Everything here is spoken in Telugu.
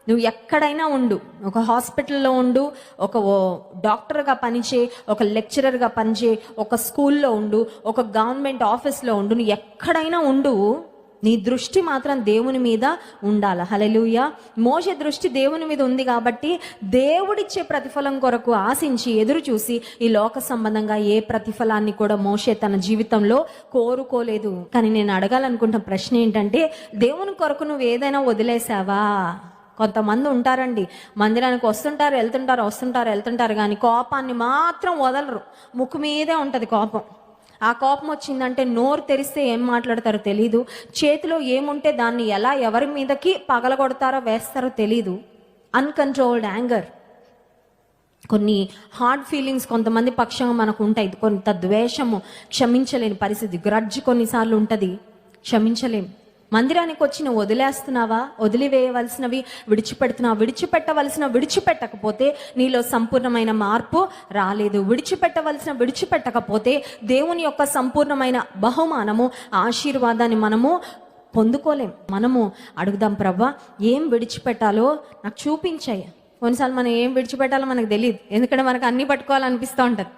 నువ్వు ఎక్కడైనా ఉండు, ఒక హాస్పిటల్లో ఉండు, ఒక డాక్టర్గా పనిచేయి, ఒక లెక్చరర్గా పనిచేయి, ఒక స్కూల్లో ఉండు, ఒక గవర్నమెంట్ ఆఫీస్లో ఉండు, నువ్వు ఎక్కడైనా ఉండు, నీ దృష్టి మాత్రం దేవుని మీద ఉండాలి. హల్లెలూయా. మోషే దృష్టి దేవుని మీద ఉంది కాబట్టి దేవుడిచ్చే ప్రతిఫలం కొరకు ఆశించి ఎదురు చూసి ఈ లోక సంబంధంగా ఏ ప్రతిఫలాన్ని కూడా మోషే తన జీవితంలో కోరుకోలేదు. కానీ నేను అడగాలనుకుంటున్న ప్రశ్న ఏంటంటే, దేవుని కొరకు నువ్వు ఏదైనా వదిలేసావా? కొంతమంది ఉంటారండి, మందిరానికి వస్తుంటారు వెళ్తుంటారు కానీ కోపాన్ని మాత్రం వదలరు. ముక్కు మీదే ఉంటుంది కోపం. ఆ కోపం వచ్చిందంటే నోరు తెరిస్తే ఏం మాట్లాడతారో తెలీదు, చేతిలో ఏముంటే దాన్ని ఎలా ఎవరి మీదకి పగలగొడతారో వేస్తారో తెలీదు. అన్కంట్రోల్డ్ యాంగర్, కొన్ని హార్డ్ ఫీలింగ్స్ కొంతమంది పక్షంగా మనకు ఉంటాయి. కొంత ద్వేషము, క్షమించలేని పరిస్థితి, గ్రడ్జ్ కొన్నిసార్లు ఉంటుంది, క్షమించలేం. మందిరానికి వచ్చి నువ్వు వదిలేస్తున్నావా? వదిలివేయవలసినవి విడిచిపెడుతున్నావా? విడిచిపెట్టకపోతే నీలో సంపూర్ణమైన మార్పు రాలేదు. విడిచిపెట్టకపోతే దేవుని యొక్క సంపూర్ణమైన బహుమానము, ఆశీర్వాదాన్ని మనము పొందుకోలేం. మనము అడుగుదాం, ప్రభువా ఏం విడిచిపెట్టాలో నాకు చూపించాయి. కొన్నిసార్లు మనం ఏం విడిచిపెట్టాలో మనకు తెలియదు, ఎందుకంటే మనకు అన్నీ పట్టుకోవాలనిపిస్తూ ఉంటుంది.